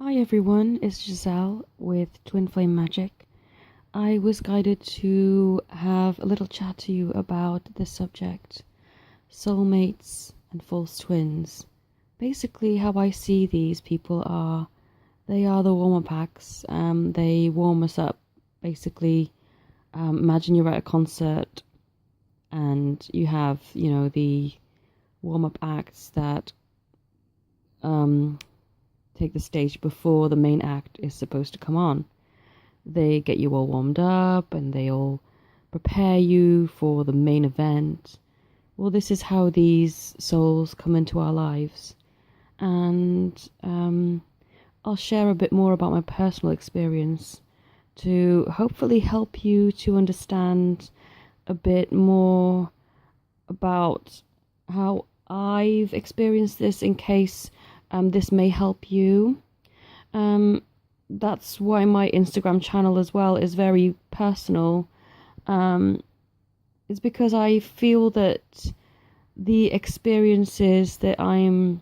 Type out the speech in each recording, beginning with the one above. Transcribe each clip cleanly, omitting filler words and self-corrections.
Hi everyone, it's Giselle with Twin Flame Magic. I was guided to have a little chat to you about this subject, soulmates and false twins. Basically, how I see these people are, they are the warmer packs. They warm us up. Basically, imagine you're at a concert and you have, the warm up acts that um, take the stage before the main act is supposed to come on. They get you all warmed up and they all prepare you for the main event. Well, this is how these souls come into our lives. And I'll share a bit more about my personal experience to hopefully help you to understand a bit more about how I've experienced this in case this may help you. That's why my Instagram channel as well is very personal. It's because I feel that the experiences that I'm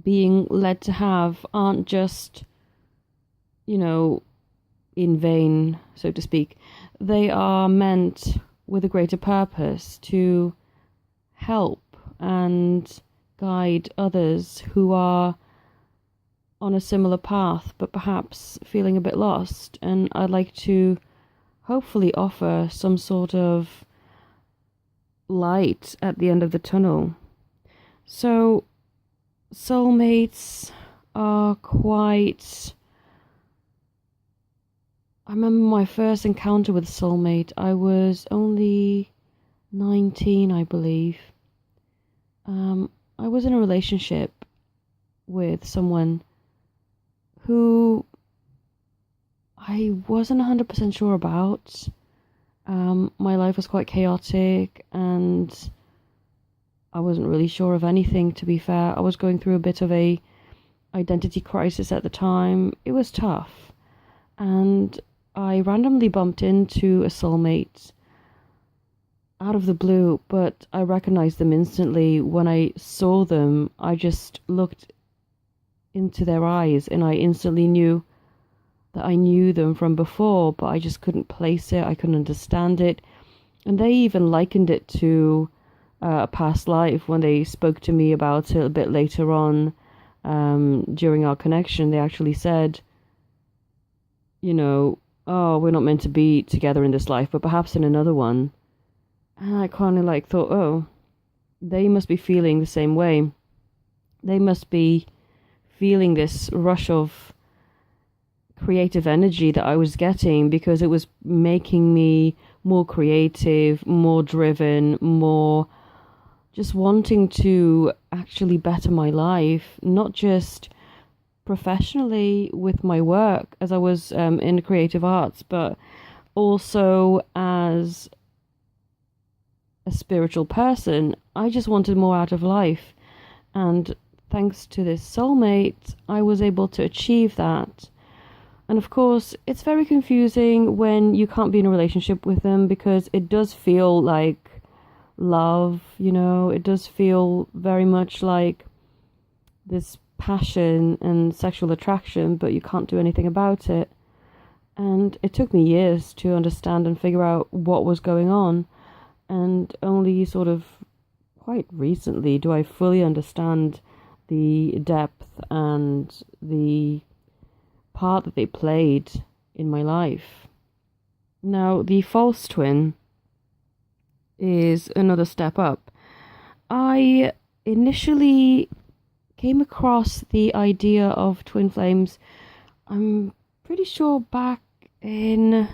being led to have aren't just, in vain, so to speak. They are meant with a greater purpose to help and guide others who are on a similar path but perhaps feeling a bit lost. And I'd like to hopefully offer some sort of light at the end of the tunnel. So, soulmates are quite. I remember my first encounter with a soulmate. I was only 19, I believe. I was in a relationship with someone who I wasn't 100% sure about. My life was quite chaotic and I wasn't really sure of anything, to be fair. I was going through a bit of a identity crisis at the time. It was tough. And I randomly bumped into a soulmate out of the blue, but I recognized them instantly. When I saw them, I just looked into their eyes and I instantly knew that I knew them from before, but I just couldn't place it. I couldn't understand it. And they even likened it to a past life when they spoke to me about it a bit later on during our connection. They actually said, oh, we're not meant to be together in this life, but perhaps in another one. And I kind of thought, oh, they must be feeling the same way. They must be feeling this rush of creative energy that I was getting because it was making me more creative, more driven, more just wanting to actually better my life, not just professionally with my work as I was in the creative arts, but also as a spiritual person. I just wanted more out of life. And thanks to this soulmate, I was able to achieve that. And of course, it's very confusing when you can't be in a relationship with them because it does feel like love, it does feel very much like this passion and sexual attraction, but you can't do anything about it. And it took me years to understand and figure out what was going on. And only sort of quite recently do I fully understand the depth and the part that they played in my life. Now, the false twin is another step up. I initially came across the idea of twin flames, I'm pretty sure back in,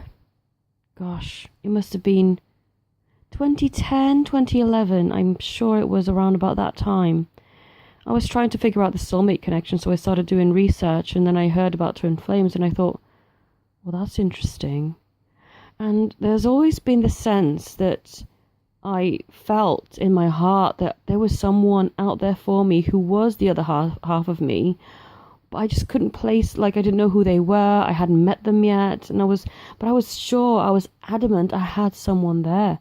it must have been 2010, 2011, I'm sure it was around about that time. I was trying to figure out the soulmate connection, so I started doing research, and then I heard about twin flames, and I thought, well, that's interesting. And there's always been the sense that I felt in my heart that there was someone out there for me who was the other half of me, but I just couldn't place, I didn't know who they were, I hadn't met them yet, but I was sure, I was adamant I had someone there.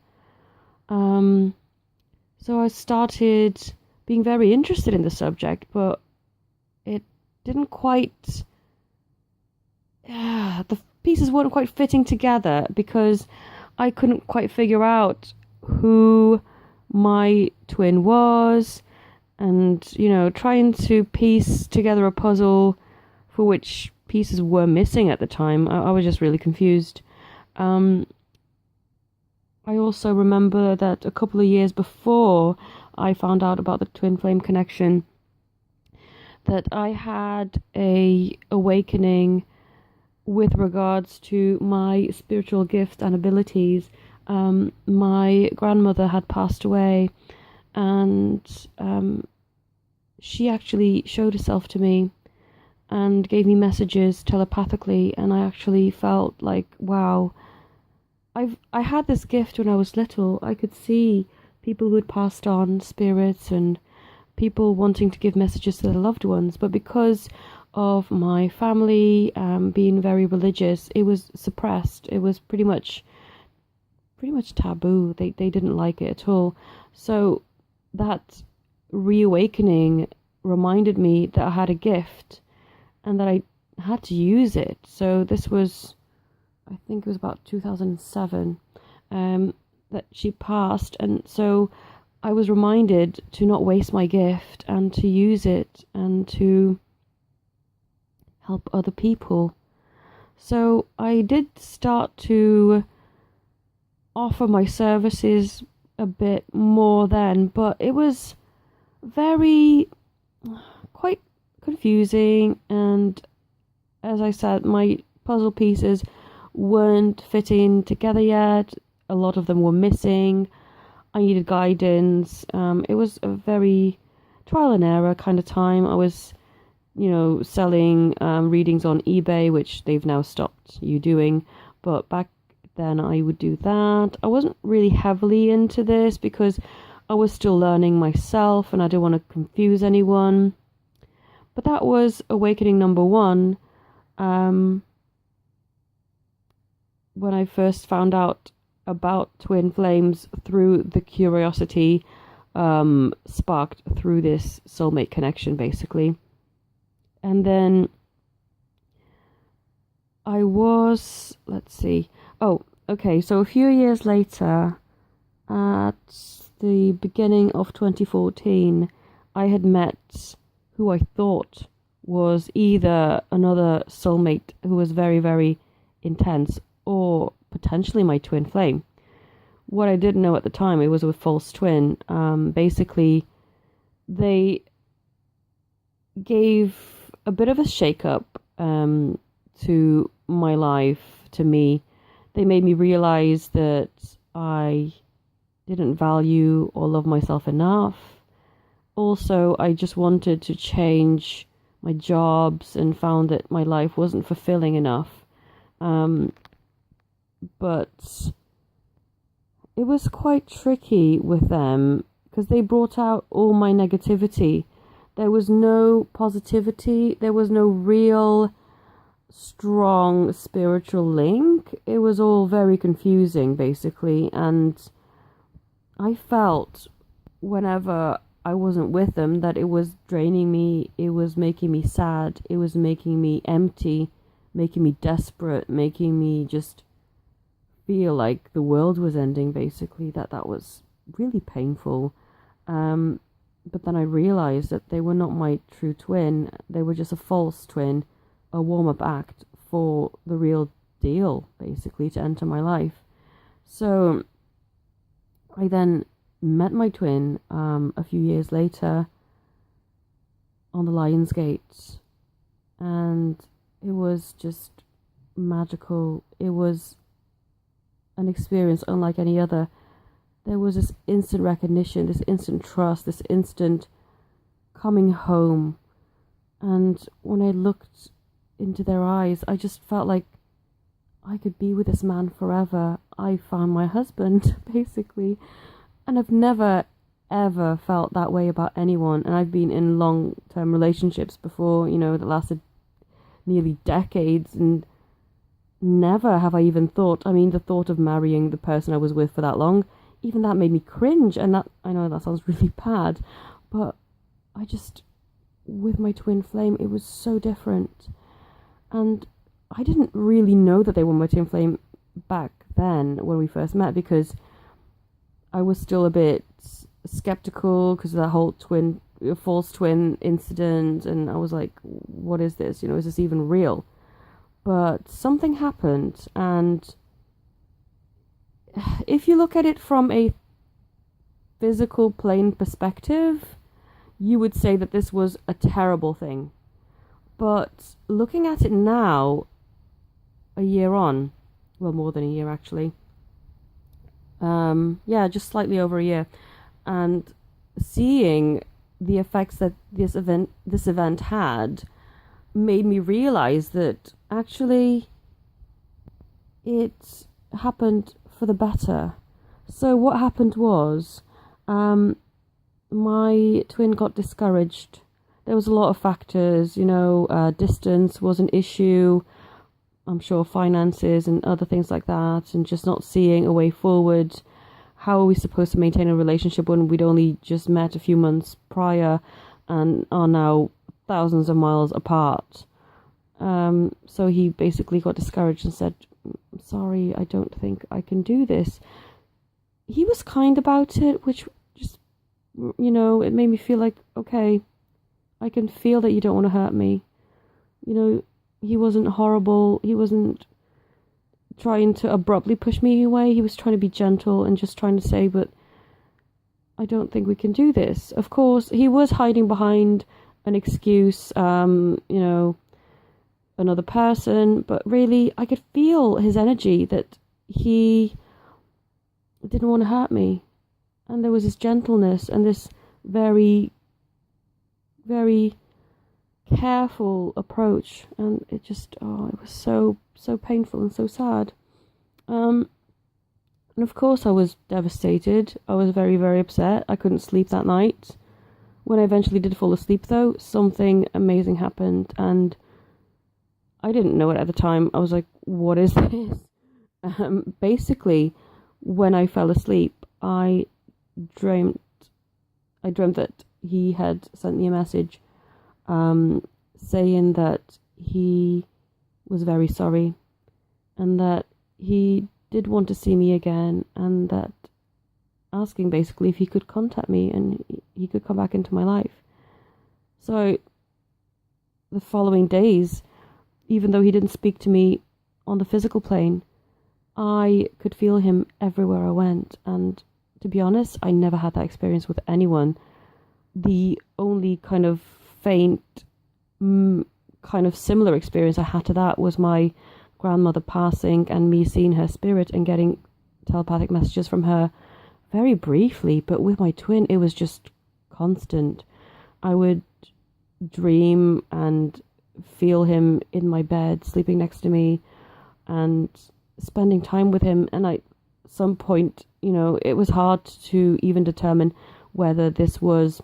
So I started being very interested in the subject, but it didn't quite, the pieces weren't quite fitting together because I couldn't quite figure out who my twin was, and, you know, trying to piece together a puzzle for which pieces were missing at the time. I was just really confused. I also remember that a couple of years before I found out about the twin flame connection, that I had a awakening with regards to my spiritual gifts and abilities. My grandmother had passed away, and she actually showed herself to me and gave me messages telepathically, and I actually felt like, wow, I had this gift when I was little. I could see people who had passed on, spirits, and people wanting to give messages to their loved ones, but because of my family being very religious, it was suppressed. It was pretty much taboo. They didn't like it at all. So that reawakening reminded me that I had a gift and that I had to use it. So this was, I think it was about 2007 that she passed, and so I was reminded to not waste my gift and to use it and to help other people. So I did start to offer my services a bit more then, but it was quite confusing, and as I said, my puzzle pieces weren't fitting together yet. A lot of them were missing. I needed guidance. It was a very trial and error kind of time. I was, selling readings on eBay, which they've now stopped you doing, but back then I would do that. I wasn't really heavily into this because I was still learning myself and I didn't want to confuse anyone. But that was awakening number one. When I first found out about twin flames through the curiosity sparked through this soulmate connection, basically. And then I was, so a few years later, at the beginning of 2014, I had met who I thought was either another soulmate who was very, very intense, or potentially my twin flame. What I didn't know at the time, it was a false twin. Basically, they gave a bit of a shake-up to my life, to me. They made me realize that I didn't value or love myself enough. Also, I just wanted to change my jobs and found that my life wasn't fulfilling enough. But it was quite tricky with them because they brought out all my negativity. There was no positivity. There was no real strong spiritual link. It was all very confusing, basically. And I felt whenever I wasn't with them that it was draining me. It was making me sad. It was making me empty, making me desperate, making me just feel like the world was ending, basically. That was really painful. But then I realized that they were not my true twin. They were just a false twin, a warm-up act for the real deal, basically, to enter my life. So I then met my twin a few years later on the Lion's Gate, and it was just magical. It was an experience unlike any other. There was this instant recognition, this instant trust, this instant coming home. And when I looked into their eyes, I just felt like I could be with this man forever. I found my husband, basically. And I've never, ever felt that way about anyone. And I've been in long-term relationships before, that lasted nearly decades, and never have I even thought, the thought of marrying the person I was with for that long, even that made me cringe. And that, I know that sounds really bad, but with my twin flame, it was so different. And I didn't really know that they were my twin flame back then when we first met, because I was still a bit skeptical because of that whole false twin incident, and I was like, what is this? Is this even real? But something happened, and if you look at it from a physical plane perspective, you would say that this was a terrible thing. But looking at it now, a year on, well, more than a year actually, just slightly over a year, and seeing the effects that this event had made me realize that actually it happened for the better. So what happened was, my twin got discouraged. There was a lot of factors, distance was an issue, I'm sure finances and other things like that, and just not seeing a way forward. How are we supposed to maintain a relationship when we'd only just met a few months prior and are now thousands of miles apart? So he basically got discouraged and said, sorry, I don't think I can do this. He was kind about it, which just, it made me feel like, okay, I can feel that you don't want to hurt me. He wasn't horrible. He wasn't trying to abruptly push me away. He was trying to be gentle and just trying to say, but I don't think we can do this. Of course, he was hiding behind an excuse, another person, but really I could feel his energy that he didn't want to hurt me. And there was this gentleness and this very, very careful approach, and it just, it was so painful and so sad. And of course I was devastated. I was very, very upset. I couldn't sleep that night. When I eventually did fall asleep though, something amazing happened, and I didn't know it at the time. I was like, what is this? Basically, when I fell asleep, I dreamt that he had sent me a message saying that he was very sorry and that he did want to see me again, and that asking basically if he could contact me and he could come back into my life. So the following days, even though he didn't speak to me on the physical plane, I could feel him everywhere I went. And to be honest, I never had that experience with anyone. The only kind of faint, kind of similar experience I had to that was my grandmother passing and me seeing her spirit and getting telepathic messages from her very briefly. But with my twin, it was just constant. I would dream and feel him in my bed, sleeping next to me and spending time with him. And at some point, it was hard to even determine whether this was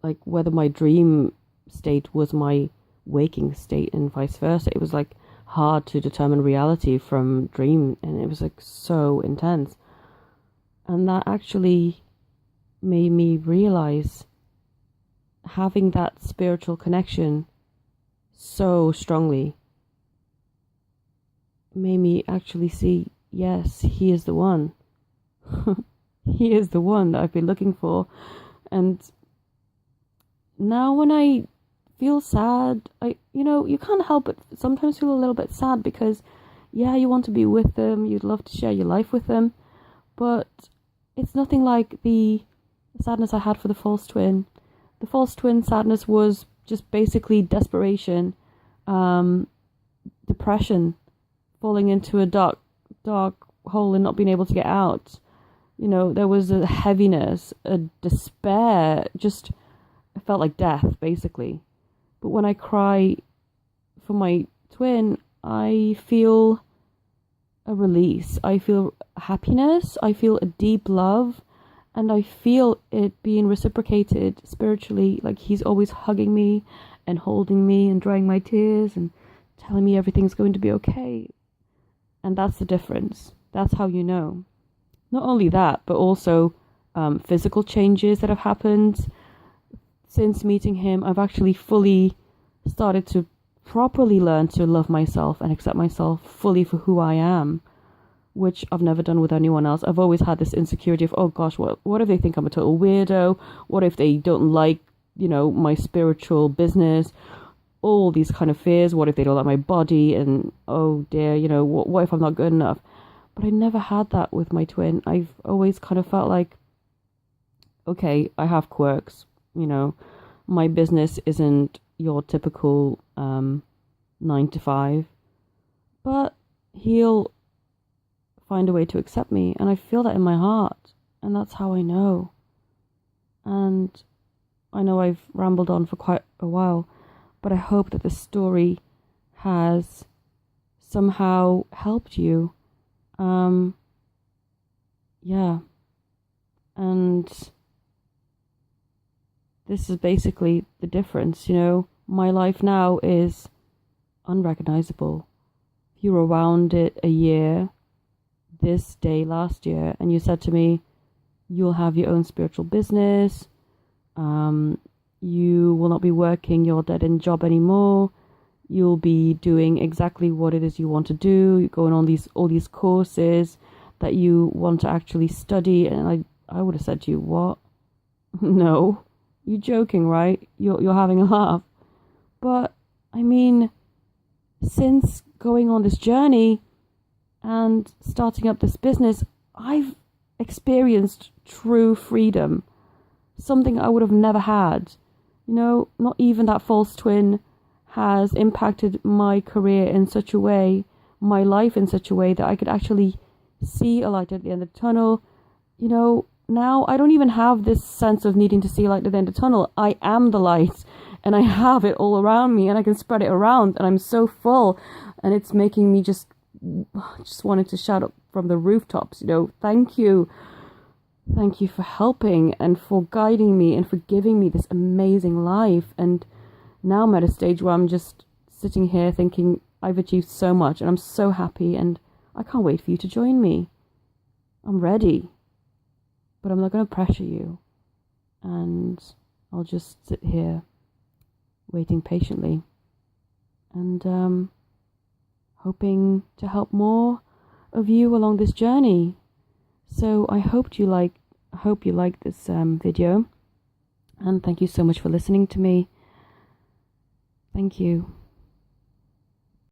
like whether my dream state was my waking state and vice versa. It was like hard to determine reality from dream, and it was like so intense. And that actually made me realize having that spiritual connection so strongly made me actually see, yes, he is the one. He is the one that I've been looking for. And now when I feel sad, you can't help but sometimes feel a little bit sad because, yeah, you want to be with them, you'd love to share your life with them, but it's nothing like the sadness I had for the false twin. The false twin sadness was just basically desperation, depression, falling into a dark hole and not being able to get out. There was a heaviness, a despair, just, it felt like death, basically. But when I cry for my twin, I feel a release. I feel happiness. I feel a deep love. And I feel it being reciprocated spiritually. Like he's always hugging me and holding me and drying my tears and telling me everything's going to be okay. And that's the difference. That's how you know. Not only that, but also physical changes that have happened. since meeting him, I've actually fully started to properly learn to love myself and accept myself fully for who I am, which I've never done with anyone else. I've always had this insecurity of, oh gosh, what if they think I'm a total weirdo? What if they don't like, my spiritual business? All these kind of fears. What if they don't like my body? And oh dear, what if I'm not good enough? But I never had that with my twin. I've always kind of felt like, okay, I have quirks, my business isn't your typical 9 to 5, but he'll find a way to accept me, and I feel that in my heart, and that's how I know. And I know I've rambled on for quite a while, but I hope that this story has somehow helped you. Yeah. And this is basically the difference, My life now is unrecognizable. If you rewound it a year, this day last year, and you said to me, you'll have your own spiritual business, you will not be working your dead-end job anymore, you'll be doing exactly what it is you want to do, you're going on all these courses that you want to actually study, and I would have said to you, what? No, you're joking, right? You're having a laugh. But I mean, since going on this journey and starting up this business, I've experienced true freedom, something I would have never had. Not even that false twin has impacted my career in such a way, my life in such a way, that I could actually see a light at the end of the tunnel. Now I don't even have this sense of needing to see a light at the end of the tunnel. I am the light, and I have it all around me, and I can spread it around, and I'm so full, and it's making me just wanted to shout up from the rooftops, thank you. Thank you for helping and for guiding me and for giving me this amazing life. And now I'm at a stage where I'm just sitting here thinking I've achieved so much, and I'm so happy, and I can't wait for you to join me. I'm ready, but I'm not going to pressure you, and I'll just sit here waiting patiently and hoping to help more of you along this journey. So I hope you like this video, and thank you so much for listening to me. Thank you.